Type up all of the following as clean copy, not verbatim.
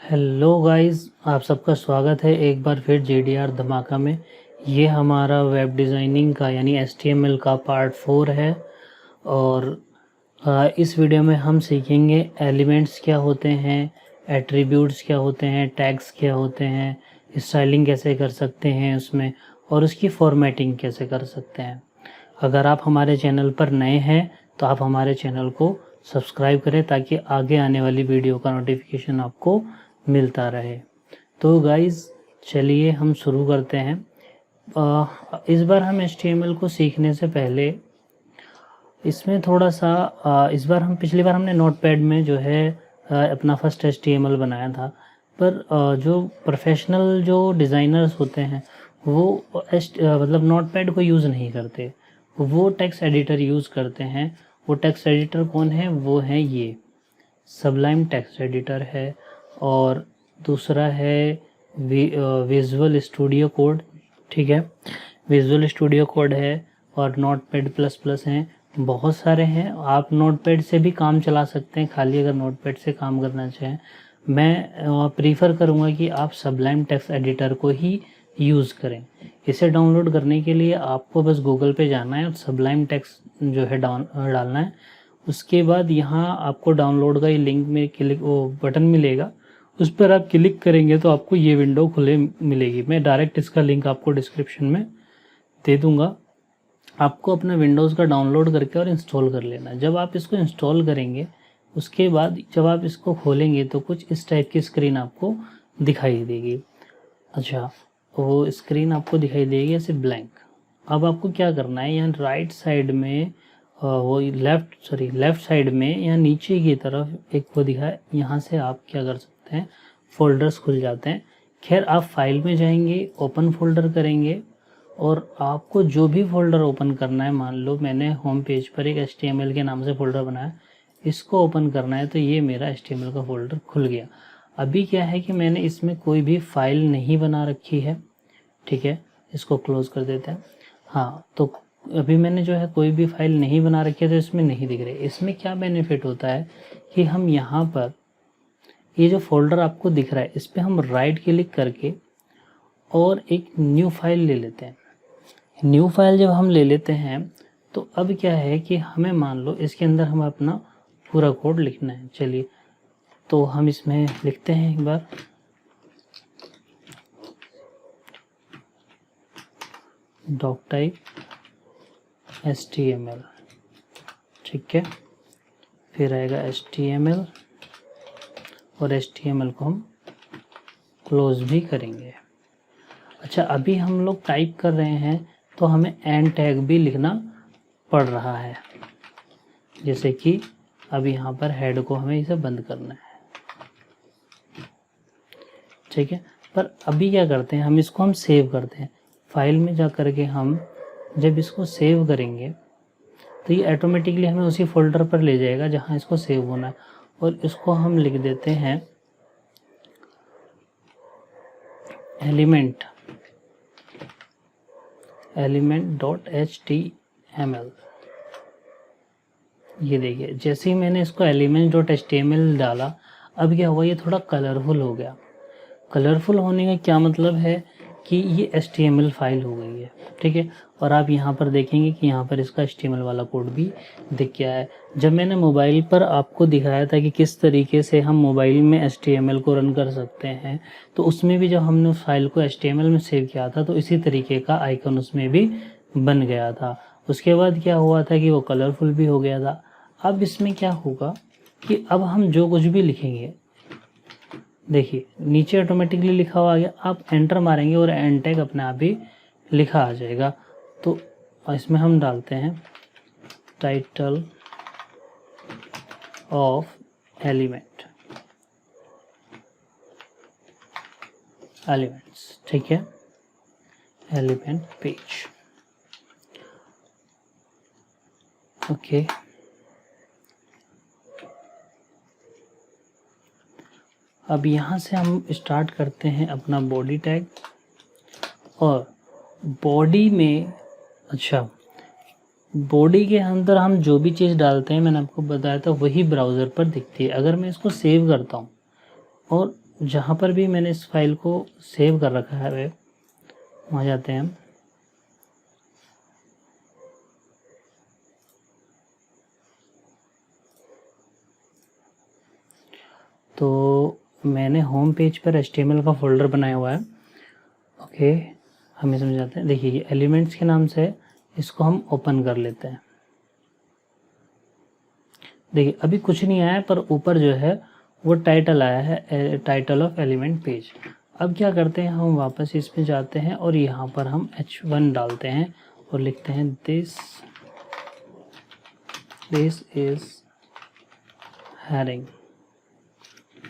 Hello guys, आप सबका स्वागत है एक बार फिर JDR धमाका में। ये हमारा वेब डिज़ाइनिंग का यानी HTML का पार्ट 4 है। और इस वीडियो में हम सीखेंगे एलिमेंट्स क्या होते हैं, एट्रीब्यूट्स क्या होते हैं, टैग्स क्या होते हैं, स्टाइलिंग कैसे कर सकते हैं उसमें, और उसकी फॉर्मेटिंग कैसे कर सकते हैं। अगर आप हमारे चैनल पर नए हैं तो आप हमारे चैनल को सब्सक्राइब करें ताकि आगे आने वाली वीडियो का नोटिफिकेशन आपको मिलता रहे। तो गाइज़ चलिए हम शुरू करते हैं। इस बार हम HTML को सीखने से पहले इसमें थोड़ा सा इस बार हम पिछली बार हमने नोटपैड में जो है अपना फर्स्ट HTML बनाया था। पर जो प्रोफेशनल जो डिज़ाइनर्स होते हैं वो मतलब नोटपैड को यूज़ नहीं करते, वो टेक्स्ट एडिटर यूज़ करते हैं। वो टेक्स्ट एडिटर कौन है? वो है ये सबलाइम टेक्स्ट एडिटर है, और दूसरा है विजुअल स्टूडियो कोड। ठीक है, विजुअल स्टूडियो कोड है, और नोटपैड प्लस प्लस हैं, बहुत सारे हैं। आप नोटपैड से भी काम चला सकते हैं, खाली अगर नोटपैड से काम करना चाहें। मैं प्रीफर करूँगा कि आप सबलाइम टेक्स्ट एडिटर को ही यूज़ करें। इसे डाउनलोड करने के लिए आपको बस गूगल पे जाना है और सबलाइम टेक्स्ट जो है डालना है। उसके बाद यहाँ आपको डाउनलोड का ये लिंक में क्लिक वो बटन मिलेगा, उस पर आप क्लिक करेंगे तो आपको ये विंडो खुले मिलेगी। मैं डायरेक्ट इसका लिंक आपको डिस्क्रिप्शन में दे दूँगा। आपको अपना विंडोज़ का डाउनलोड करके और इंस्टॉल कर लेना। जब आप इसको इंस्टॉल करेंगे उसके बाद जब आप इसको खोलेंगे तो कुछ इस टाइप की स्क्रीन आपको दिखाई देगी। अच्छा, वो स्क्रीन आपको दिखाई देगी ऐसे ब्लैंक। अब आपको क्या करना है, यहाँ राइट साइड में वो लेफ़्ट साइड में यहाँ नीचे की तरफ एक वो दिखा है, यहाँ से आप क्या कर सकते हैं, फ़ोल्डर्स खुल जाते हैं। खैर, आप फाइल में जाएंगे, ओपन फोल्डर करेंगे, और आपको जो भी फ़ोल्डर ओपन करना है, मान लो मैंने होम पेज पर एक HTML के नाम से फ़ोल्डर बनाया, इसको ओपन करना है तो ये मेरा HTML का फ़ोल्डर खुल गया। अभी क्या है कि मैंने इसमें कोई भी फ़ाइल नहीं बना रखी है। ठीक है, इसको क्लोज़ कर देते हैं। हाँ, तो अभी मैंने जो है कोई भी फाइल नहीं बना रखी है तो इसमें नहीं दिख रही। इसमें क्या बेनिफिट होता है कि हम यहाँ पर ये जो फोल्डर आपको दिख रहा है इस पर हम राइट क्लिक करके और एक न्यू फाइल ले लेते हैं। न्यू फाइल जब हम ले लेते हैं तो अब क्या है कि हमें मान लो इसके अंदर हम अपना पूरा कोड लिखना है। चलिए, तो हम इसमें लिखते हैं एक बार डॉक टाइप HTML। ठीक है, फिर आएगा HTML, और HTML को हम क्लोज भी करेंगे। अच्छा, अभी हम लोग टाइप कर रहे हैं तो हमें एंड टैग भी लिखना पड़ रहा है, जैसे कि अब यहाँ पर हेड को हमें इसे बंद करना है। ठीक है, पर अभी क्या करते हैं, हम इसको हम सेव करते हैं। फाइल में जा कर के हम जब इसको सेव करेंगे तो ये ऑटोमेटिकली हमें उसी फोल्डर पर ले जाएगा जहाँ इसको सेव होना है, और इसको हम लिख देते हैं element.html। ये देखिए, जैसे ही मैंने इसको element.html डाला, अब क्या हुआ, ये थोड़ा कलरफुल हो गया। कलरफुल होने का क्या मतलब है कि ये HTML फाइल हो गई है। ठीक है, और आप यहाँ पर देखेंगे कि यहाँ पर इसका HTML वाला कोड भी दिख गया है। जब मैंने मोबाइल पर आपको दिखाया था कि किस तरीके से हम मोबाइल में HTML को रन कर सकते हैं, तो उसमें भी जब हमने उस फाइल को HTML में सेव किया था तो इसी तरीके का आइकन उसमें भी बन गया था। उसके बाद क्या हुआ था कि वो कलरफुल भी हो गया था। अब इसमें क्या होगा कि अब हम जो कुछ भी लिखेंगे, देखिए नीचे ऑटोमेटिकली लिखा हुआ आ गया, आप एंटर मारेंगे और एंड टैग अपने आप ही लिखा आ जाएगा। तो इसमें हम डालते हैं टाइटल ऑफ एलिमेंट्स। ठीक है, एलिमेंट पेज। ओके, अब यहाँ से हम स्टार्ट करते हैं अपना बॉडी टैग, और बॉडी में अच्छा बॉडी के अंदर हम जो भी चीज़ डालते हैं, मैंने आपको बताया था, वही ब्राउज़र पर दिखती है। अगर मैं इसको सेव करता हूँ और जहाँ पर भी मैंने इस फाइल को सेव कर रखा है वहाँ जाते हैं हम। तो मैंने होम पेज पर HTML का फोल्डर बनाया हुआ है। ओके, हम इसमें जाते हैं। देखिए ये एलिमेंट्स के नाम से है, इसको हम ओपन कर लेते हैं। देखिए अभी कुछ नहीं आया है, पर ऊपर जो है वो टाइटल आया है, टाइटल ऑफ एलिमेंट पेज। अब क्या करते हैं, हम वापस इसमें जाते हैं और यहाँ पर हम H1 डालते हैं और लिखते हैं दिस इज हेडिंग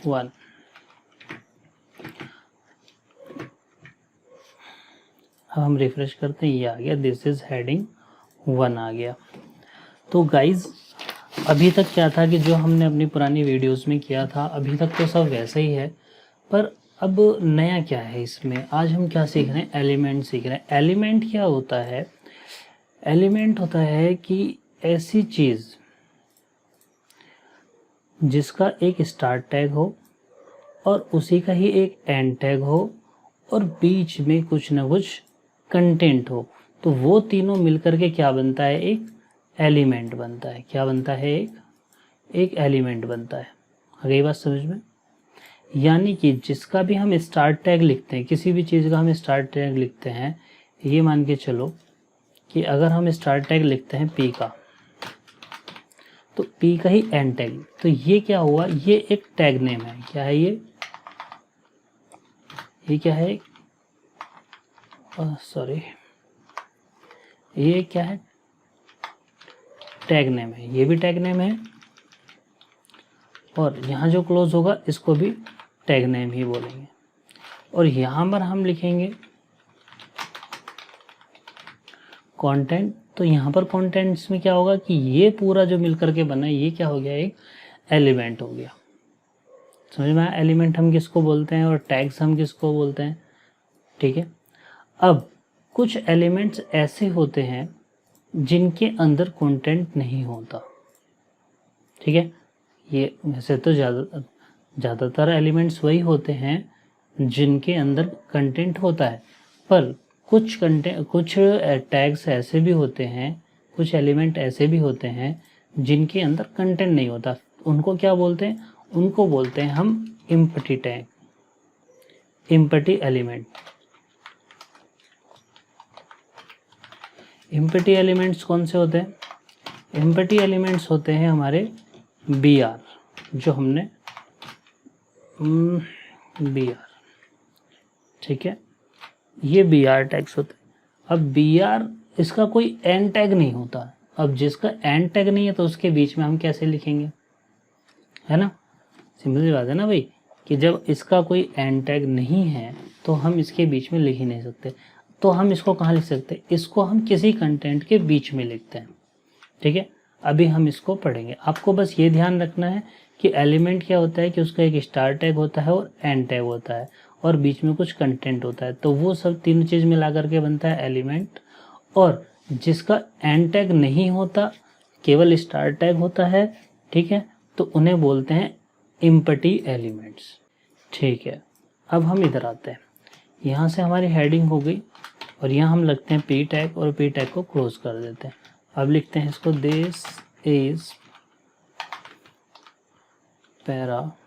1। अब हम रिफ्रेश करते हैं, ये आ गया, दिस इज हेडिंग 1 आ गया। तो गाइज अभी तक क्या था कि जो हमने अपनी पुरानी वीडियोस में किया था अभी तक तो सब वैसा ही है, पर अब नया क्या है इसमें, आज हम क्या सीख रहे हैं, एलिमेंट सीख रहे हैं। एलिमेंट क्या होता है, एलिमेंट होता है कि ऐसी चीज़ जिसका एक स्टार्ट टैग हो और उसी का ही एक एंड टैग हो और बीच में कुछ ना कुछ कंटेंट हो, तो वो तीनों मिलकर के क्या बनता है, एक एलिमेंट बनता है। क्या बनता है, एक एलिमेंट बनता है। आ गई बात समझ में? यानी कि जिसका भी हम स्टार्ट टैग लिखते हैं, किसी भी चीज़ का हम स्टार्ट टैग लिखते हैं, ये मान के चलो कि अगर हम स्टार्ट टैग लिखते हैं पी का, तो पी का ही एंड टैग, तो ये क्या हुआ, ये एक टैग नेम है। क्या है ये क्या है, सॉरी, ये क्या है, टैग नेम है। ये भी टैग नेम है और यहाँ जो क्लोज होगा इसको भी टैग नेम ही बोलेंगे। और यहाँ पर हम लिखेंगे कंटेंट, तो यहाँ पर कंटेंट्स में क्या होगा कि ये पूरा जो मिलकर के बना है ये क्या हो गया, एक एलिमेंट हो गया। समझ में आया? एलिमेंट हम किसको बोलते हैं और टैग्स हम किसको बोलते हैं, ठीक है। अब कुछ एलिमेंट्स ऐसे होते हैं जिनके अंदर कंटेंट नहीं होता, ठीक है। ये वैसे तो ज़्यादातर एलिमेंट्स वही होते हैं जिनके अंदर कंटेंट होता है, पर कुछ टैग्स ऐसे भी होते हैं, कुछ एलिमेंट ऐसे भी होते हैं जिनके अंदर कंटेंट नहीं होता। उनको क्या बोलते हैं, उनको बोलते हैं हम empty tag, empty element. Empty elements कौन से होते हैं, एम्प्टी एलिमेंट्स होते हैं हमारे BR, जो हमने BR, ठीक है, ये BR टैग्स होते हैं। अब BR इसका कोई एंड टैग नहीं होता। अब जिसका एंड टैग नहीं है तो उसके बीच में हम कैसे लिखेंगे, है ना, सिंपल सी बात है ना भाई, कि जब इसका कोई एंड टैग नहीं है तो हम इसके बीच में लिख ही नहीं सकते। तो हम इसको कहाँ लिख सकते हैं, इसको हम किसी कंटेंट के बीच में लिखते हैं, ठीक है। अभी हम इसको पढ़ेंगे। आपको बस ये ध्यान रखना है कि एलिमेंट क्या होता है कि उसका एक स्टार्ट टैग होता है और एंड टैग होता है और बीच में कुछ कंटेंट होता है, तो वो सब तीनों चीज़ मिला करके बनता है एलिमेंट। और जिसका एंड टैग नहीं होता, केवल स्टार्ट टैग होता है, ठीक है, तो उन्हें बोलते हैं एम्प्टी एलिमेंट्स, ठीक है। अब हम इधर आते हैं, यहाँ से हमारी हेडिंग हो गई और यहाँ हम लगते हैं पी टैग और पी टैग को क्लोज कर देते हैं। अब लिखते हैं इसको दिस इज पैराग्राफ।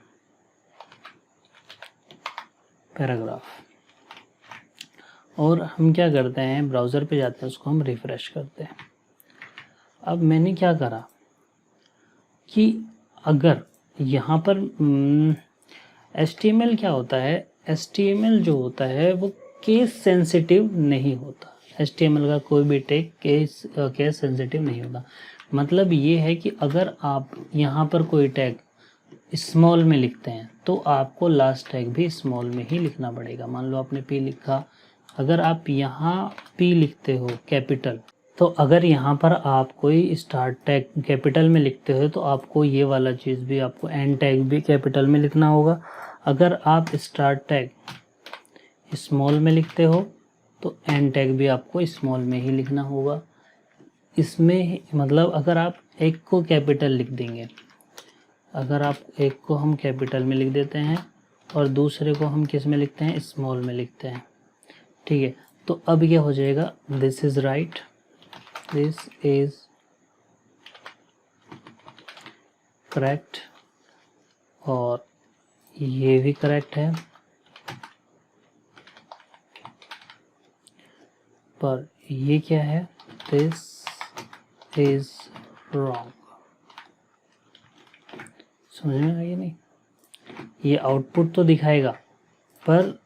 और हम क्या करते हैं, ब्राउज़र पे जाते हैं, उसको हम रिफ़्रेश करते हैं। अब मैंने क्या करा कि अगर यहाँ पर HTML क्या होता है, HTML जो होता है वो केस सेंसिटिव नहीं होता। HTML का कोई भी टैग केस सेंसिटिव नहीं होता। मतलब ये है कि अगर आप यहाँ पर कोई टैग स्मॉल में लिखते हैं तो आपको लास्ट टैग भी स्मॉल में ही लिखना पड़ेगा। मान लो आपने P लिखा, अगर आप यहाँ P लिखते हो कैपिटल, तो अगर यहाँ पर आप कोई स्टार्ट टैग कैपिटल में लिखते हो तो आपको ये वाला चीज़ भी, आपको एंड टैग भी कैपिटल में लिखना होगा। अगर आप स्टार्ट टैग स्मॉल में लिखते हो तो एंड टैग भी आपको स्मॉल में ही लिखना होगा। इसमें मतलब अगर आप एक को कैपिटल लिख देंगे, अगर आप एक को हम कैपिटल में लिख देते हैं और दूसरे को हम किस में लिखते हैं, स्मॉल में लिखते हैं। ठीक है, तो अब ये हो जाएगा this is right, this is correct, और ये भी करेक्ट है, पर ये क्या है, दिस इज रॉन्ग। समझ में आई नहीं? ये आउटपुट तो दिखाएगा, पर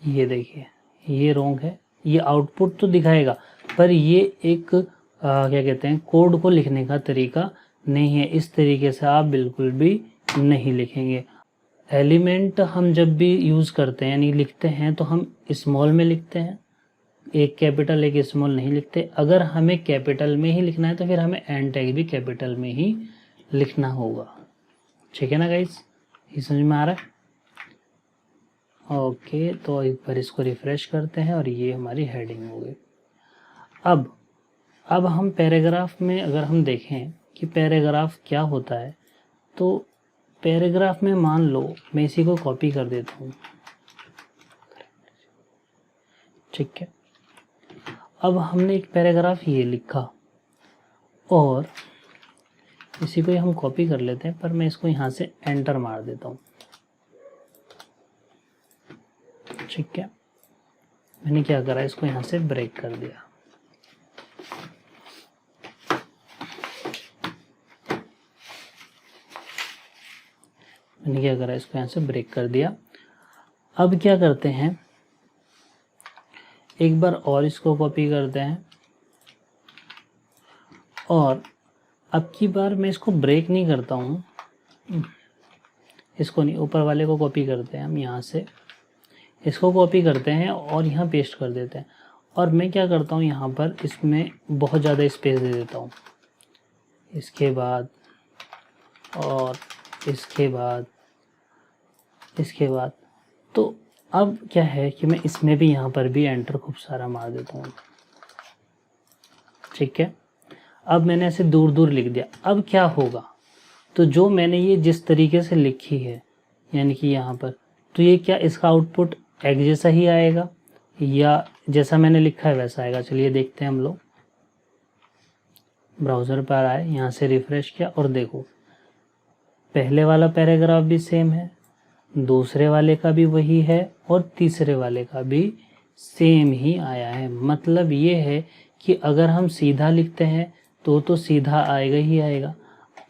ये देखिए ये रॉन्ग है। ये आउटपुट तो दिखाएगा, पर ये एक क्या कहते हैं, कोड को लिखने का तरीका नहीं है। इस तरीके से आप बिल्कुल भी नहीं लिखेंगे। एलिमेंट हम जब भी यूज़ करते हैं यानी लिखते हैं तो हम स्मॉल में लिखते हैं, एक कैपिटल एक स्मॉल नहीं लिखते। अगर हमें कैपिटल में ही लिखना है तो फिर हमें एंड टैग भी कैपिटल में ही लिखना होगा। ठीक है ना गाइस, ये समझ में आ रहा है? ओके, तो एक बार इसको रिफ्रेश करते हैं और ये हमारी हेडिंग हो गई। अब हम पैराग्राफ में अगर हम देखें कि पैराग्राफ क्या होता है, तो पैराग्राफ में मान लो मैं इसी को कॉपी कर देता हूँ। ठीक है, अब हमने एक पैराग्राफ ये लिखा और इसी को हम कॉपी कर लेते हैं, पर मैं इसको यहाँ से एंटर मार देता हूँ। ठीक है, मैंने क्या करा, इसको यहाँ से ब्रेक कर दिया। मैंने क्या करा, इसको यहाँ से ब्रेक कर दिया। अब क्या करते हैं, एक बार और इसको कॉपी करते हैं और अब की बार मैं इसको ब्रेक नहीं करता हूँ, इसको नहीं, ऊपर वाले को कॉपी करते हैं हम, यहाँ से इसको कॉपी करते हैं और यहाँ पेस्ट कर देते हैं। और मैं क्या करता हूँ, यहाँ पर इसमें बहुत ज़्यादा स्पेस दे देता हूँ, इसके बाद और इसके बाद इसके बाद। तो अब क्या है कि मैं इसमें भी यहाँ पर भी एंटर खूब सारा मार देता हूँ। ठीक है, अब मैंने ऐसे दूर दूर लिख दिया। अब क्या होगा, तो जो मैंने ये जिस तरीके से लिखी है यानी कि यहाँ पर, तो ये क्या इसका आउटपुट एक जैसा ही आएगा या जैसा मैंने लिखा है वैसा आएगा? चलिए देखते हैं हम लोग। ब्राउज़र पर आए, यहाँ से रिफ़्रेश किया और देखो पहले वाला पैराग्राफ भी सेम है, दूसरे वाले का भी वही है और तीसरे वाले का भी सेम ही आया है। मतलब ये है कि अगर हम सीधा लिखते हैं तो सीधा आएगा ही आएगा,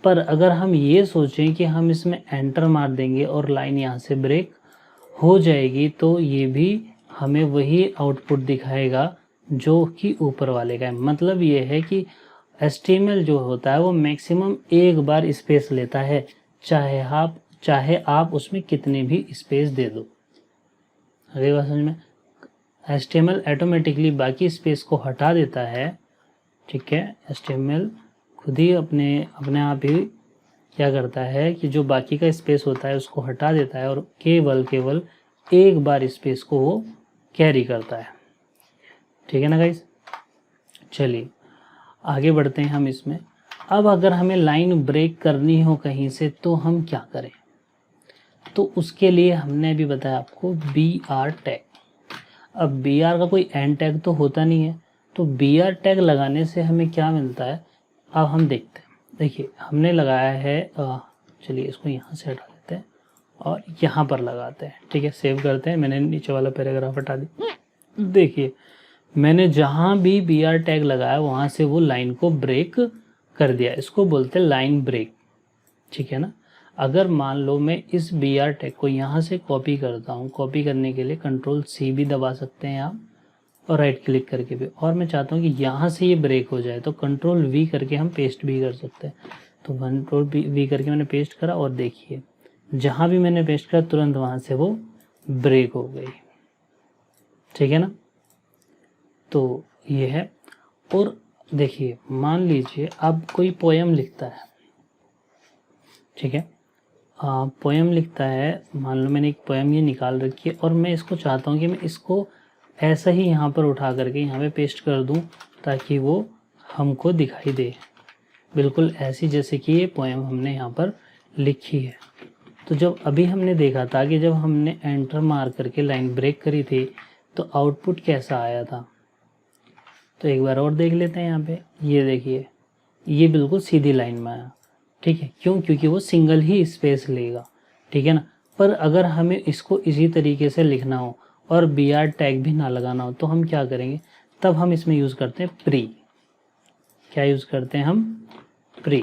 पर अगर हम ये सोचें कि हम इसमें एंटर मार देंगे और लाइन यहाँ से ब्रेक हो जाएगी तो ये भी हमें वही आउटपुट दिखाएगा जो कि ऊपर वाले का है। मतलब ये है कि HTML जो होता है वो मैक्सिमम एक बार स्पेस लेता है, चाहे आप उसमें कितने भी स्पेस दे दो। अगली बात समझ में, HTML ऑटोमेटिकली बाकी स्पेस को हटा देता है। ठीक है, HTML खुद ही अपने आप ही क्या करता है कि जो बाकी का स्पेस होता है उसको हटा देता है और केवल एक बार स्पेस को वो कैरी करता है। ठीक है ना गाइस, चलिए आगे बढ़ते हैं हम इसमें। अब अगर हमें लाइन ब्रेक करनी हो कहीं से तो हम क्या करें, तो उसके लिए हमने अभी बताया आपको BR टैग। अब BR का कोई एंड टैग तो होता नहीं है, तो BR टैग लगाने से हमें क्या मिलता है अब हम देखते हैं। देखिए हमने लगाया है, चलिए इसको यहाँ से हटा देते हैं और यहाँ पर लगाते हैं। ठीक है, सेव करते हैं। मैंने नीचे वाला पैराग्राफ हटा दिया। देखिए मैंने जहाँ भी BR टैग लगाया वहाँ से वो लाइन को ब्रेक कर दिया, इसको बोलते हैं लाइन ब्रेक। ठीक है ना, अगर मान लो मैं इस BR टैग को यहाँ से कॉपी करता हूँ, कॉपी करने के लिए Ctrl+C भी दबा सकते हैं आप और राइट क्लिक करके भी, और मैं चाहता हूँ कि यहाँ से ये ब्रेक हो जाए तो Ctrl+V करके हम पेस्ट भी कर सकते हैं। तो Ctrl+V करके मैंने पेस्ट करा और देखिए जहाँ भी मैंने पेस्ट करा तुरंत वहाँ से वो ब्रेक हो गई। ठीक है ना, तो ये है। और देखिए मान लीजिए अब कोई पोएम लिखता है, ठीक है, पोएम लिखता है, मान लो मैंने एक पोएम ये निकाल रखी है और मैं इसको चाहता हूँ कि मैं इसको ऐसा ही यहाँ पर उठा करके यहाँ पे पेस्ट कर दूँ ताकि वो हमको दिखाई दे बिल्कुल ऐसी जैसे कि ये पोएम हमने यहाँ पर लिखी है। तो जब अभी हमने देखा था कि जब हमने एंटर मार करके लाइन ब्रेक करी थी तो आउटपुट कैसा आया था, तो एक बार और देख लेते हैं। यहाँ पे ये देखिए, ये बिल्कुल सीधी लाइन में आया, ठीक है। क्यों? क्योंकि वो सिंगल ही स्पेस लेगा, ठीक है ना। पर अगर हमें इसको इसी तरीके से लिखना हो और BR टैग भी ना लगाना हो तो हम क्या करेंगे, तब हम इसमें यूज़ करते हैं प्री। क्या यूज़ करते हैं हम? प्री।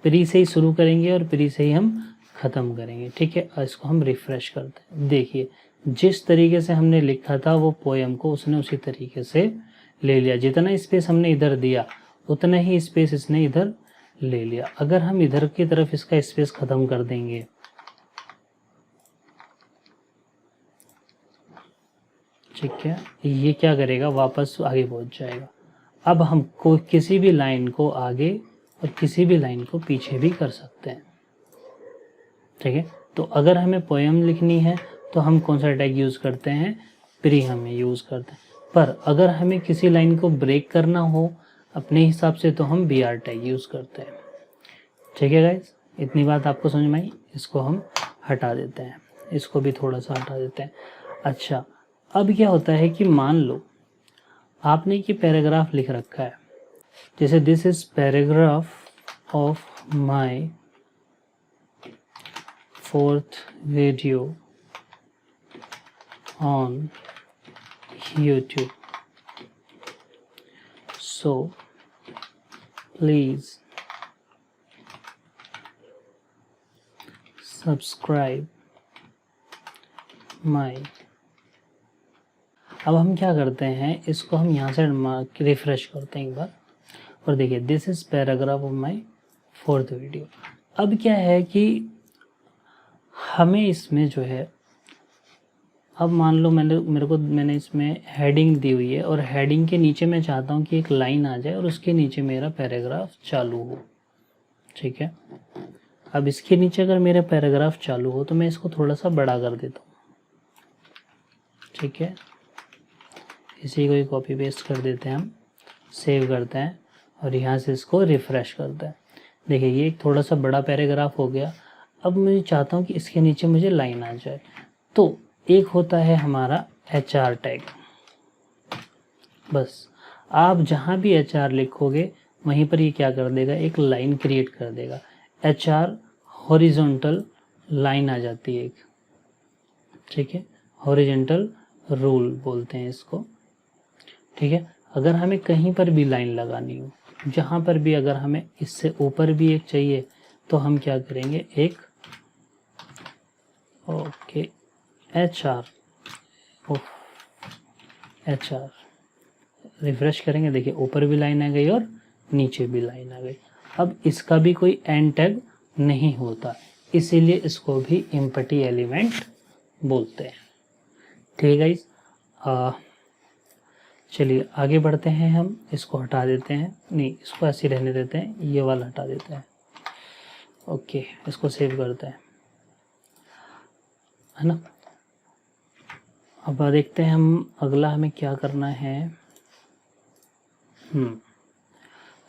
प्री से ही शुरू करेंगे और प्री से ही हम ख़त्म करेंगे, ठीक है। और इसको हम रिफ़्रेश करते हैं। देखिए, जिस तरीके से हमने लिखा था वो पोएम को उसने उसी तरीके से ले लिया। जितना स्पेस हमने इधर दिया उतना ही स्पेस इसने इधर ले लिया। अगर हम इधर की तरफ इसका स्पेस ख़त्म कर देंगे, ठीक है, ये क्या करेगा, वापस आगे पहुंच जाएगा। अब हम किसी भी लाइन को आगे और किसी भी लाइन को पीछे भी कर सकते हैं, ठीक है। तो अगर हमें पोएम लिखनी है तो हम कौन सा टैग यूज़ करते हैं? प्री हमें यूज़ करते हैं। पर अगर हमें किसी लाइन को ब्रेक करना हो अपने हिसाब से तो हम BR टैग यूज़ करते हैं, ठीक है गाइस। इतनी बात आपको समझ में आई। इसको हम हटा देते हैं, इसको भी थोड़ा सा हटा देते हैं। अच्छा, अब क्या होता है कि मान लो आपने ये पैराग्राफ लिख रखा है, जैसे this is paragraph of my 4th video on YouTube, so please subscribe my। अब हम क्या करते हैं, इसको हम यहाँ से रिफ्रेश करते हैं एक बार और देखिए this is paragraph of my 4th video. अब क्या है कि हमें इसमें जो है, अब मान लो मैंने इसमें हेडिंग दी हुई है और हेडिंग के नीचे मैं चाहता हूँ कि एक लाइन आ जाए और उसके नीचे मेरा पैराग्राफ चालू हो, ठीक है। अब इसके नीचे अगर मेरा पैराग्राफ चालू हो तो मैं इसको थोड़ा सा बड़ा कर देता हूँ, ठीक है। इसी को ही कॉपी पेस्ट कर देते हैं हम, सेव करते हैं और यहाँ से इसको रिफ़्रेश करते हैं। देखिए ये एक थोड़ा सा बड़ा पैराग्राफ हो गया। अब मैं चाहता हूँ कि इसके नीचे मुझे लाइन आ जाए, तो एक होता है हमारा HR टैग। बस आप जहाँ भी HR लिखोगे वहीं पर ये क्या कर देगा, एक लाइन क्रिएट कर देगा। HR हॉरिजॉन्टल लाइन आ जाती है एक, ठीक है, हॉरिजॉन्टल रूल बोलते हैं इसको, ठीक है। अगर हमें कहीं पर भी लाइन लगानी हो, जहाँ पर भी अगर हमें इससे ऊपर भी एक चाहिए तो हम क्या करेंगे, एक ओके HR रिफ्रेश करेंगे। देखिए ऊपर भी लाइन आ गई और नीचे भी लाइन आ गई। अब इसका भी कोई एंड टैग नहीं होता, इसीलिए इसको भी एम्प्टी एलिमेंट बोलते हैं, ठीक है गाइस। चलिए आगे बढ़ते हैं। हम इसको हटा देते हैं, नहीं इसको ऐसे रहने देते हैं, ये वाला हटा देते हैं। ओके, इसको सेव करते हैं, है ना। अब देखते हैं हम अगला हमें क्या करना है।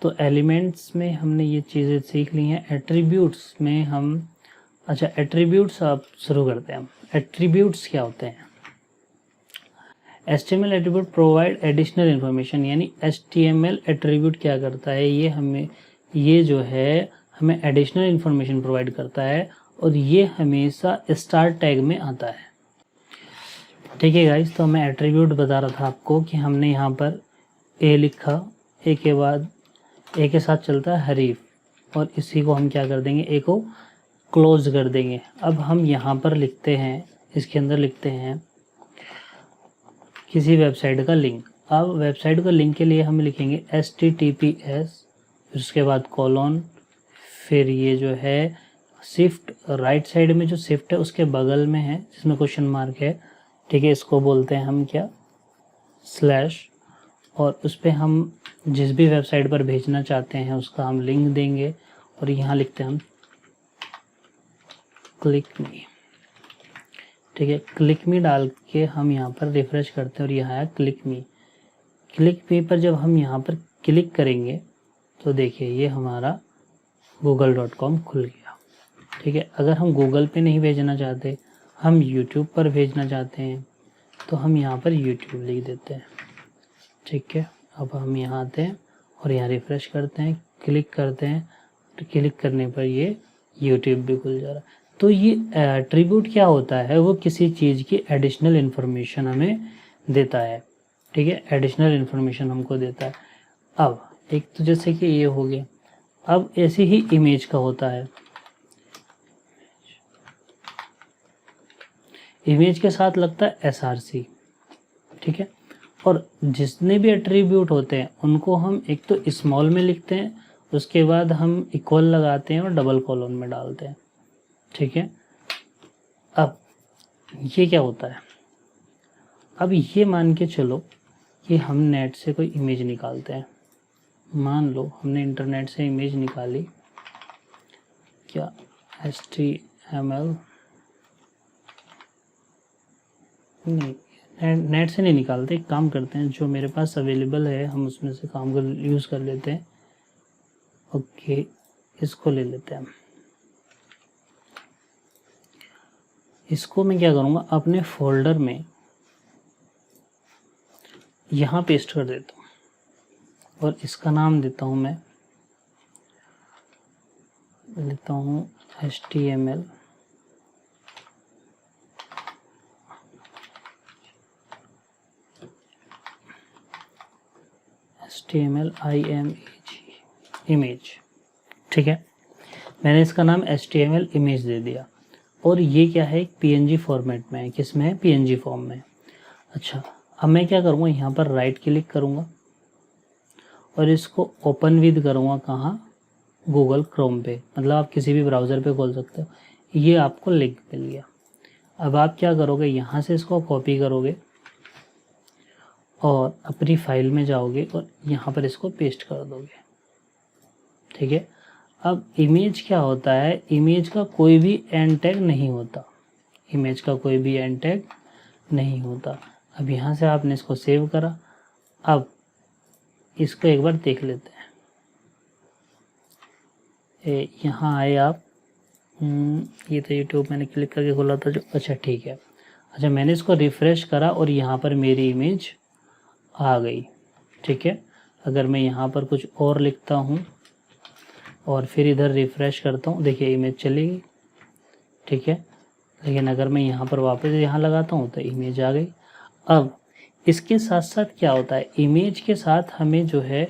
तो एलिमेंट्स में हमने ये चीज़ें सीख ली हैं। एट्रीब्यूट्स में हम, अच्छा एट्रीब्यूट्स आप शुरू करते हैं। हम एट्रीब्यूट्स क्या होते हैं? HTML attribute provide additional information, यानी HTML एट्रीब्यूट क्या करता है, ये जो है हमें एडिशनल इन्फॉर्मेशन प्रोवाइड करता है और ये हमेशा स्टार्ट टैग में आता है, ठीक है गाइस। तो मैं एट्रीब्यूट बता रहा था आपको कि हमने यहाँ पर ए लिखा, ए के बाद ए के साथ चलता है हरीफ और इसी को हम क्या कर देंगे, ए को क्लोज कर देंगे। अब हम यहाँ पर लिखते हैं, इसके अंदर लिखते हैं किसी वेबसाइट का लिंक। अब वेबसाइट का लिंक के लिए हम लिखेंगे HTTPS, फिर उसके बाद कोलोन, फिर ये जो है शिफ्ट, राइट साइड में जो शिफ्ट है उसके बगल में है जिसमें क्वेश्चन मार्क है, ठीक है। इसको बोलते हैं हम क्या, स्लैश, और उस पर हम जिस भी वेबसाइट पर भेजना चाहते हैं उसका हम लिंक देंगे और यहाँ लिखते हैं हम क्लिक मी, ठीक है। क्लिक मी डाल के हम यहाँ पर रिफ्रेश करते हैं और यहाँ है क्लिक मी। क्लिक मी पर जब हम यहाँ पर क्लिक करेंगे तो देखिए ये हमारा google.com खुल गया, ठीक है। अगर हम गूगल पे नहीं भेजना चाहते, हम यूट्यूब पर भेजना चाहते हैं, तो हम यहाँ पर यूट्यूब लिख देते हैं। ठीक है। अब हम यहाँ आते हैं और यहाँ रिफ़्रेश करते हैं, क्लिक करते हैं, तो क्लिक करने पर ये यूट्यूब भी खुल जा रहा है। तो ये एट्रीब्यूट क्या होता है, वो किसी चीज़ की एडिशनल इन्फॉर्मेशन हमें देता है। ठीक है, एडिशनल इन्फॉर्मेशन हमको देता है। अब एक तो जैसे कि ये हो गया, अब ऐसे ही इमेज का होता है। इमेज के साथ लगता है एसआरसी। ठीक है। और जितने भी एट्रीब्यूट होते हैं उनको हम एक तो स्मॉल में लिखते हैं, उसके बाद हम इक्वल लगाते हैं और डबल कॉलन में डालते हैं। ठीक है। अब ये क्या होता है, अब ये मान के चलो कि हम नेट से कोई इमेज निकालते हैं। मान लो हमने इंटरनेट से इमेज निकाली, क्या HTML नहीं, नेट से नहीं निकालते, एक काम करते हैं जो मेरे पास अवेलेबल है हम उसमें से काम कर यूज़ कर लेते हैं। ओके, इसको ले लेते हैं। इसको मैं क्या करूँगा, अपने फोल्डर में यहाँ पेस्ट कर देता हूँ और इसका नाम देता हूँ, मैं लेता हूँ HTML इमेज। ठीक है, मैंने इसका नाम HTML इमेज दे दिया और ये क्या है, एक PNG फॉर्मेट में है। किस में है, PNG फॉर्म में। अच्छा, अब मैं क्या करूँगा, यहाँ पर राइट क्लिक करूँगा और इसको ओपन विद करूँगा, कहाँ, गूगल क्रोम पे, मतलब आप किसी भी ब्राउज़र पे खोल सकते हो। ये आपको लिंक मिल गया। अब आप क्या करोगे, यहाँ से इसको कॉपी करोगे और अपनी फाइल में जाओगे और यहाँ पर इसको पेस्ट कर दोगे। ठीक है। अब इमेज क्या होता है, इमेज का कोई भी एंड टैग नहीं होता, इमेज का कोई भी एंड टैग नहीं होता। अब यहाँ से आपने इसको सेव करा, अब इसको एक बार देख लेते हैं। यहाँ आए आप, ये तो यूट्यूब मैंने क्लिक करके खोला था जो, अच्छा ठीक है। अच्छा, मैंने इसको रिफ़्रेश करा और यहाँ पर मेरी इमेज आ गई। ठीक है। अगर मैं यहाँ पर कुछ और लिखता हूँ और फिर इधर रिफ़्रेश करता हूँ, देखिए इमेज चली गई। ठीक है। लेकिन अगर मैं यहाँ पर वापस यहाँ लगाता हूँ तो इमेज आ गई। अब इसके साथ साथ क्या होता है, इमेज के साथ हमें जो है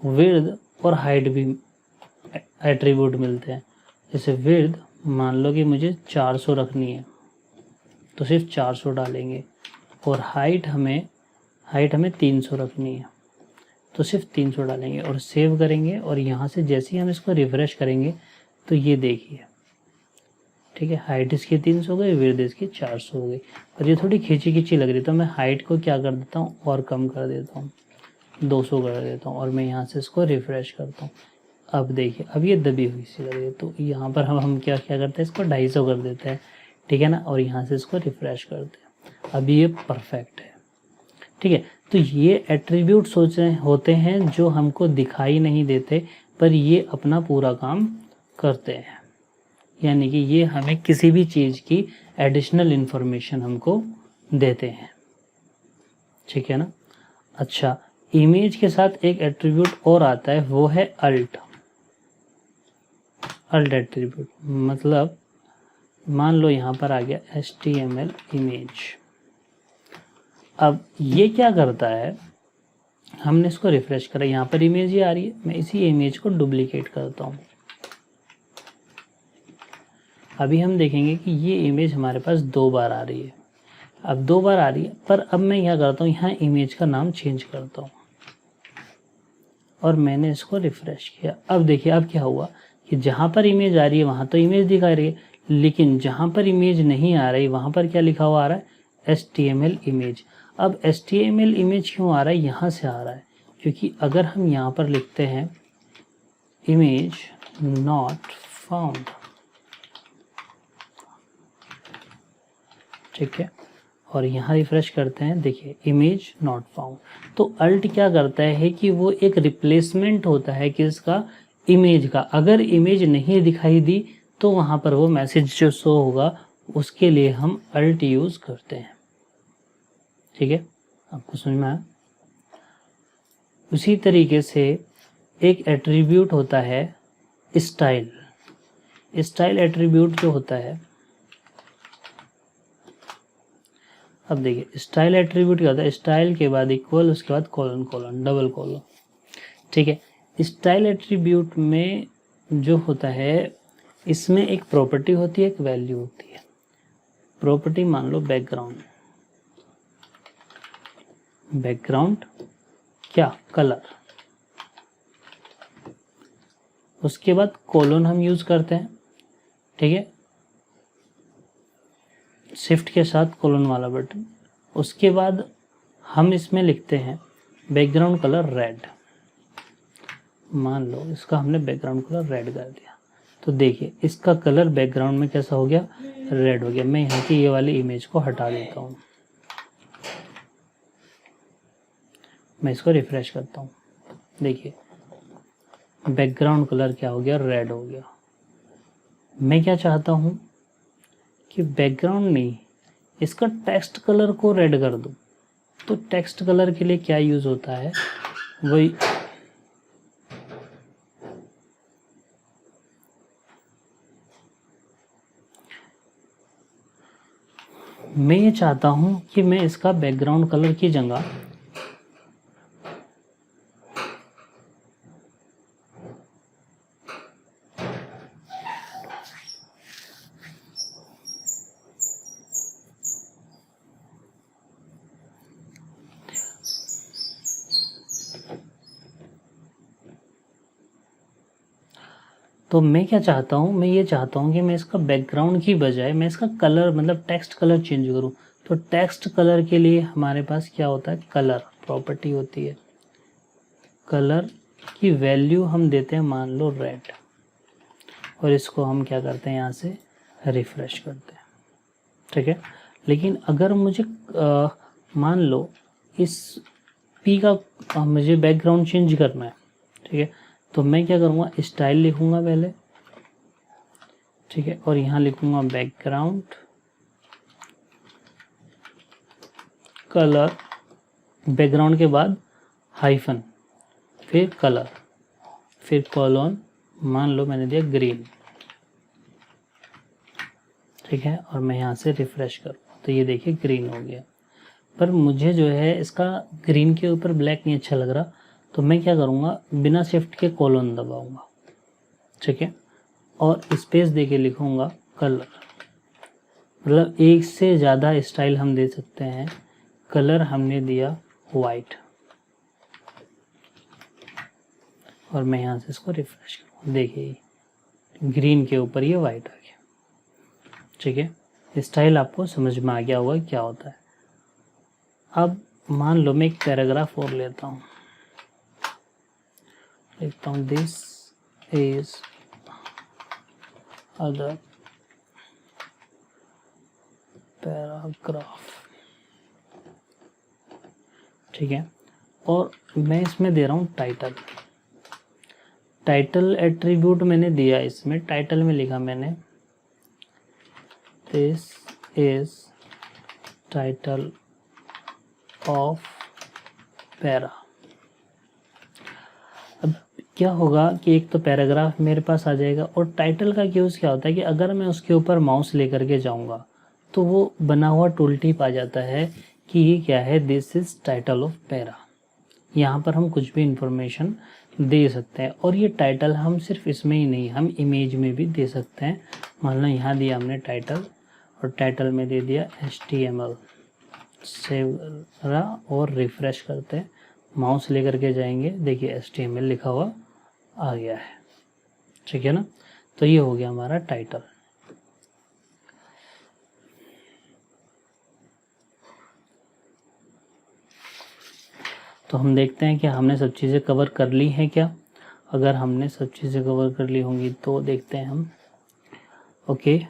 विड्थ और हाइट भी एट्रीब्यूट मिलते हैं। जैसे विड्थ, मान लो कि मुझे 400 रखनी है तो सिर्फ 400 डालेंगे, और हाइट हमें 300 रखनी है तो सिर्फ 300 डालेंगे और सेव करेंगे। और यहाँ से जैसे ही हम इसको रिफ़्रेश करेंगे तो ये देखिए, ठीक है, हाइट इसकी 300 हो गई, विड्थ इसकी 400 हो गई। पर ये थोड़ी खींची खींची लग रही है तो मैं हाइट को क्या कर देता हूँ, और कम कर देता हूँ, 200 कर देता हूँ और मैं यहाँ से इसको रिफ़्रेश करता हूँ। अब देखिए, अब ये दबी हुई सी लग रही है तो यहाँ पर हम क्या करते हैं, इसको 250 कर देते हैं। ठीक है ना, और यहाँ से इसको रिफ़्रेश करते हैं। अभी ये परफेक्ट है। ठीक है। तो ये एट्रीब्यूट होते हैं जो हमको दिखाई नहीं देते, पर ये अपना पूरा काम करते हैं। यानी कि ये हमें किसी भी चीज़ की एडिशनल इन्फॉर्मेशन हमको देते हैं। ठीक है ना। अच्छा, इमेज के साथ एक एट्रीब्यूट और आता है, वो है अल्ट एट्रीब्यूट। मतलब मान लो यहाँ पर आ गया HTML इमेज। अब ये क्या करता है, हमने इसको रिफ़्रेश करा, यहाँ पर इमेज ही आ रही है, मैं इसी इमेज को डुप्लीकेट करता हूँ। अभी हम देखेंगे कि ये इमेज हमारे पास 2 बार आ रही है। अब 2 बार आ रही है, पर अब मैं क्या करता हूँ, यहाँ इमेज का नाम चेंज करता हूँ और मैंने इसको रिफ़्रेश किया। अब देखिए, अब क्या हुआ कि जहाँ पर इमेज आ रही है वहाँ तो इमेज दिखा रही है, लेकिन जहाँ पर इमेज नहीं आ रही वहाँ पर क्या लिखा हुआ आ रहा है, HTML इमेज। अब HTML इमेज क्यों आ रहा है, यहाँ से आ रहा है, क्योंकि अगर हम यहाँ पर लिखते हैं इमेज नॉट फाउंड, ठीक है, और यहाँ रिफ़्रेश करते हैं, देखिए इमेज नॉट फाउंड। तो अल्ट क्या करता है कि वो एक रिप्लेसमेंट होता है किसका, इमेज का। अगर इमेज नहीं दिखाई दी तो वहाँ पर वो मैसेज जो शो होगा उसके लिए हम अल्ट यूज़ करते हैं। ठीक है, आपको समझ में आया? उसी तरीके से एक एट्रीब्यूट होता है स्टाइल। स्टाइल एट्रीब्यूट जो होता है, अब देखिए स्टाइल एट्रीब्यूट क्या होता है, स्टाइल के बाद इक्वल, उसके बाद कोलन कोलन डबल कोलन। ठीक है, स्टाइल एट्रीब्यूट में जो होता है, इसमें एक प्रॉपर्टी होती है, एक वैल्यू होती है। प्रॉपर्टी मान लो बैकग्राउंड, बैकग्राउंड क्या, कलर। उसके बाद कोलन हम यूज करते हैं। ठीक है, शिफ्ट के साथ कोलन वाला बटन। उसके बाद हम इसमें लिखते हैं बैकग्राउंड कलर रेड। मान लो इसका हमने बैकग्राउंड कलर रेड कर दिया, तो देखिए इसका कलर बैकग्राउंड में कैसा हो गया, रेड हो गया। मैं यहाँ की ये वाली इमेज को हटा देता हूँ, मैं इसको रिफ्रेश करता हूँ। देखिए बैकग्राउंड कलर क्या हो गया, रेड हो गया। मैं क्या चाहता हूँ कि बैकग्राउंड नहीं, इसका टेक्स्ट कलर को रेड कर दूँ। तो टेक्स्ट कलर के लिए क्या यूज़ होता है, वही मैं ये चाहता हूँ कि मैं इसका बैकग्राउंड कलर की जगह तो मैं क्या चाहता हूँ, मैं ये चाहता हूँ कि मैं इसका बैकग्राउंड की बजाय मैं इसका कलर मतलब टेक्स्ट कलर चेंज करूँ। तो टेक्स्ट कलर के लिए हमारे पास क्या होता है, कलर प्रॉपर्टी होती है। कलर की वैल्यू हम देते हैं मान लो रेड, और इसको हम क्या करते हैं, यहाँ से रिफ्रेश करते हैं। ठीक है, लेकिन अगर मुझे मान लो इस पी का मुझे बैकग्राउंड चेंज करना है। ठीक है, तो मैं क्या करूँगा, स्टाइल लिखूँगा पहले। ठीक है, और यहाँ लिखूँगा बैकग्राउंड कलर, बैकग्राउंड के बाद हाइफन, फिर कलर, फिर कॉलन, मान लो मैंने दिया ग्रीन। ठीक है, और मैं यहाँ से रिफ्रेश करूँ तो ये देखिए ग्रीन हो गया। पर मुझे जो है इसका ग्रीन के ऊपर ब्लैक नहीं अच्छा लग रहा, तो मैं क्या करूँगा, बिना शिफ्ट के कॉलन दबाऊँगा। ठीक है, और स्पेस दे के लिखूँगा कलर। मतलब एक से ज़्यादा स्टाइल हम दे सकते हैं। कलर हमने दिया वाइट, और मैं यहाँ से इसको रिफ्रेश करूँ, देखिए ग्रीन के ऊपर ये वाइट आ गया। ठीक है, स्टाइल आपको समझ में आ गया होगा क्या होता है। अब मान लो मैं एक पैराग्राफ और लेता हूँ, लिखता हूँ दिस इज अदर पैराग्राफ। ठीक है, और मैं इसमें दे रहा हूँ टाइटल। टाइटल एट्रीब्यूट मैंने दिया, इसमें टाइटल में लिखा मैंने this is title of para. अब क्या होगा कि एक तो पैराग्राफ मेरे पास आ जाएगा, और टाइटल का यूज़ क्या होता है कि अगर मैं उसके ऊपर माउस लेकर के जाऊंगा तो वो बना हुआ टूल टिप आ जाता है कि ये क्या है, this is title of para. यहाँ पर हम कुछ भी इंफॉर्मेशन दे सकते हैं, और ये टाइटल हम सिर्फ इसमें ही नहीं, हम इमेज में भी दे सकते हैं। मान लो यहाँ दिया हमने टाइटल, और टाइटल में दे दिया HTML, सेव रहा और रिफ्रेश करते हैं, माउस लेकर के जाएंगे, देखिए HTML लिखा हुआ आ गया है। ठीक है ना, तो ये हो गया हमारा टाइटल। तो हम देखते हैं कि हमने सब चीज़ें कवर कर ली हैं क्या। अगर हमने सब चीज़ें कवर कर ली होंगी तो देखते हैं हम। ओके,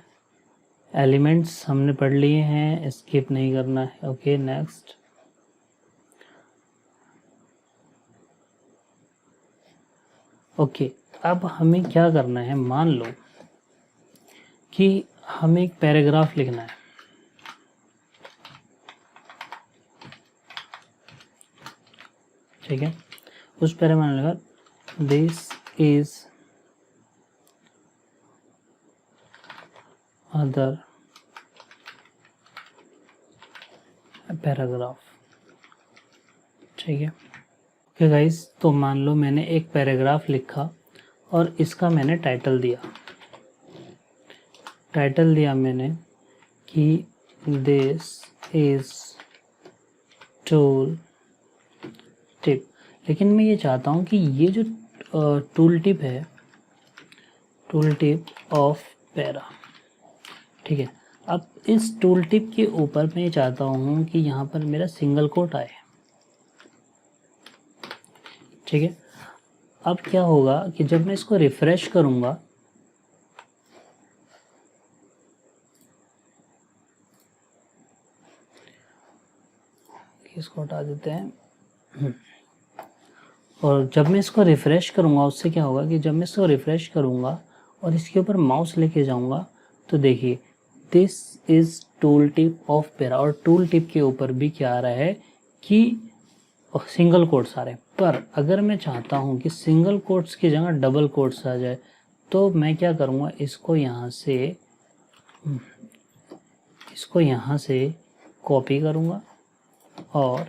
एलिमेंट्स हमने पढ़ लिए हैं, स्किप नहीं करना है। Okay, next. ओके, अब हमें क्या करना है, मान लो कि हमें एक पैराग्राफ लिखना है। ठीक है, उस पैरा मैंने लिखा दिस इज अदर पैराग्राफ। ठीक है, ओके गाइस, तो मान लो मैंने एक पैराग्राफ लिखा और इसका मैंने टाइटल दिया मैंने कि दिस इज टूल टिप। लेकिन मैं ये चाहता हूँ कि ये जो टूल टिप है, टूल टिप ऑफ पैरा। ठीक है, अब इस टूल टिप के ऊपर मैं ये चाहता हूँ कि यहाँ पर मेरा सिंगल कोट आए। ठीक है, अब क्या होगा कि जब मैं इसको रिफ्रेश करूँगा, इसको हटा देते हैं, और जब मैं इसको रिफ़्रेश करूँगा उससे क्या होगा कि जब मैं इसको रिफ़्रेश करूँगा और इसके ऊपर माउस लेके जाऊँगा तो देखिए this is tool tip of para, और टूल टिप के ऊपर भी क्या आ रहा है कि सिंगल कोट्स आ रहे हैं। पर अगर मैं चाहता हूँ कि सिंगल कोट्स की जगह डबल कोट्स आ जाए तो मैं क्या करूँगा, इसको यहाँ से कॉपी करूँगा और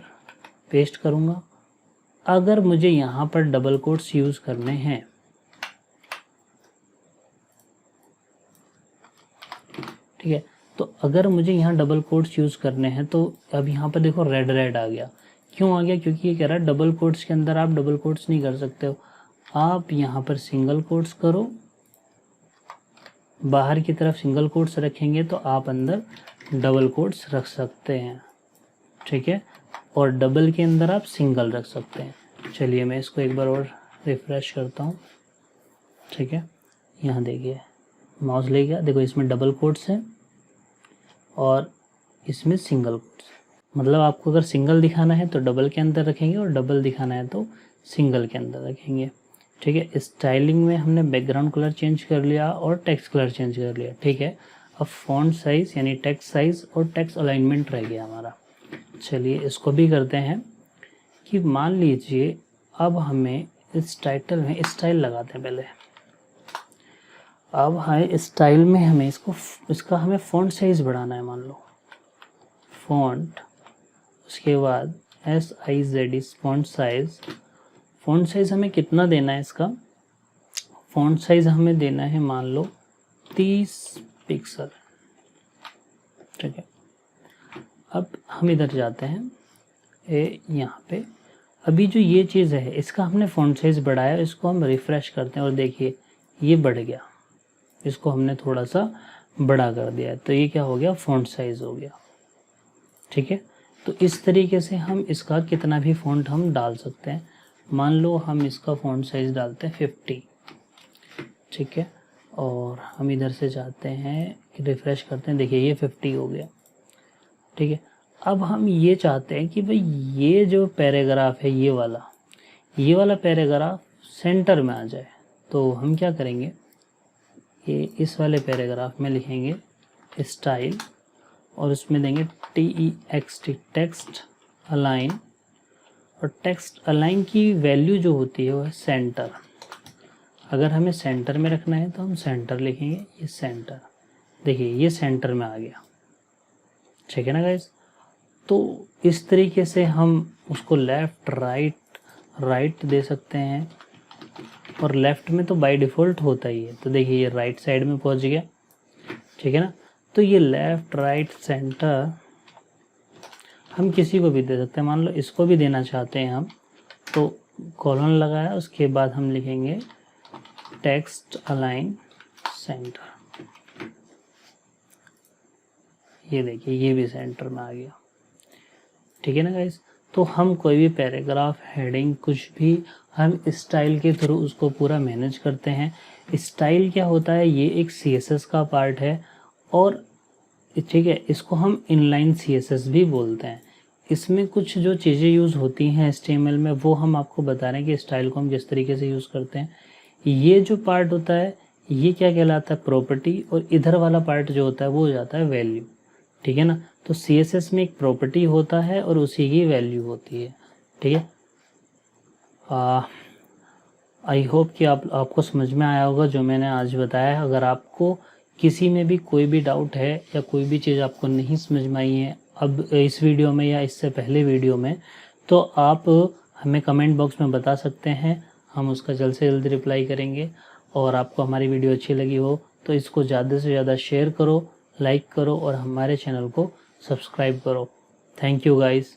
पेस्ट करूँगा। अगर मुझे यहाँ पर डबल कोट्स यूज़ करने हैं, ठीक है, तो अगर मुझे यहाँ डबल कोट्स यूज़ करने हैं तो अब यहाँ पर देखो रेड आ गया। क्यों आ गया? क्योंकि ये कह रहा है डबल कोट्स के अंदर आप डबल कोट्स नहीं कर सकते हो। आप यहाँ पर सिंगल कोट्स करो, बाहर की तरफ सिंगल कोट्स रखेंगे तो आप अंदर डबल कोट्स रख सकते हैं। ठीक है, और डबल के अंदर आप सिंगल रख सकते हैं। चलिए मैं इसको एक बार और रिफ़्रेश करता हूँ। ठीक है, यहाँ देखिए माउस ले गया, देखो इसमें डबल कोट्स हैं और इसमें सिंगल कोट्स। मतलब आपको अगर सिंगल दिखाना है तो डबल के अंदर रखेंगे और डबल दिखाना है तो सिंगल के अंदर रखेंगे। ठीक है, स्टाइलिंग में हमने बैकग्राउंड कलर चेंज कर लिया और टेक्स्ट कलर चेंज कर लिया। ठीक है, अब फॉन्ट साइज़ यानी टेक्स्ट साइज़ और टेक्स्ट अलाइनमेंट रह गया हमारा। चलिए इसको भी करते हैं कि मान लीजिए अब हमें इस टाइटल में स्टाइल लगाते हैं पहले। अब है स्टाइल में हमें इसका हमें फ़ॉन्ट साइज़ बढ़ाना है। मान लो फ़ॉन्ट, उसके बाद SIZ फ़ॉन्ट साइज़ हमें कितना देना है? इसका फ़ॉन्ट साइज़ हमें देना है मान लो 30 पिक्सल। ठीक है, अब हम इधर जाते हैं यहाँ पे। अभी जो ये चीज़ है इसका हमने फ़ॉन्ट साइज़ बढ़ाया, इसको हम रिफ़्रेश करते हैं और देखिए ये बढ़ गया। इसको हमने थोड़ा सा बड़ा कर दिया तो ये क्या हो गया? फ़ॉन्ट साइज़ हो गया। ठीक है, तो इस तरीके से हम इसका कितना भी फ़ॉन्ट हम डाल सकते हैं। मान लो हम इसका फ़ॉन्ट साइज़ डालते हैं 50। ठीक है, और हम इधर से जाते हैं रिफ़्रेश करते हैं, देखिए ये 50 हो गया। ठीक है, अब हम ये चाहते हैं कि भाई ये जो पैराग्राफ है ये वाला पैराग्राफ सेंटर में आ जाए। तो हम क्या करेंगे, ये इस वाले पैराग्राफ में लिखेंगे स्टाइल और उसमें देंगे TEXT टेक्स्ट अलाइन, और टेक्स्ट अलाइन की वैल्यू जो होती है वो है सेंटर। अगर हमें सेंटर में रखना है तो हम सेंटर लिखेंगे, ये सेंटर। देखिए ये सेंटर में आ गया। ठीक है ना गाइस, तो इस तरीके से हम उसको लेफ़्ट राइट दे सकते हैं, और लेफ़्ट में तो बाय डिफ़ॉल्ट होता ही है। तो देखिए ये राइट साइड में पहुंच गया। ठीक है ना, तो ये लेफ़्ट राइट सेंटर हम किसी को भी दे सकते हैं। मान लो इसको भी देना चाहते हैं हम, तो कॉलन लगाया, उसके बाद हम लिखेंगे टेक्स्ट अलाइन सेंटर। ये देखिए ये भी सेंटर में आ गया। ठीक है ना गाइस, तो हम कोई भी पैराग्राफ, हेडिंग, कुछ भी हम स्टाइल के थ्रू उसको पूरा मैनेज करते हैं। स्टाइल क्या होता है? ये एक CSS का पार्ट है, और ठीक है, इसको हम इनलाइन CSS भी बोलते हैं। इसमें कुछ जो चीज़ें यूज़ होती हैं HTML में वो हम आपको बता रहे हैं कि स्टाइल को हम किस तरीके से यूज़ करते हैं। ये जो पार्ट होता है ये क्या कहलाता है, प्रॉपर्टी, और इधर वाला पार्ट जो होता है वो हो जाता है वैल्यू। ठीक है ना। तो CSS में एक प्रॉपर्टी होता है और उसी की वैल्यू होती है। ठीक है। आई होप कि आपको समझ में आया होगा जो मैंने आज बताया है। अगर आपको किसी में भी कोई भी डाउट है या कोई भी चीज़ आपको नहीं समझ में आई है अब इस वीडियो में या इससे पहले वीडियो में, तो आप हमें कमेंट बॉक्स में बता सकते हैं, हम उसका जल्द से जल्द रिप्लाई करेंगे। और आपको हमारी वीडियो अच्छी लगी हो तो इसको ज़्यादा से ज़्यादा शेयर करो, लाइक करो और हमारे चैनल को सब्सक्राइब करो। Thank you guys.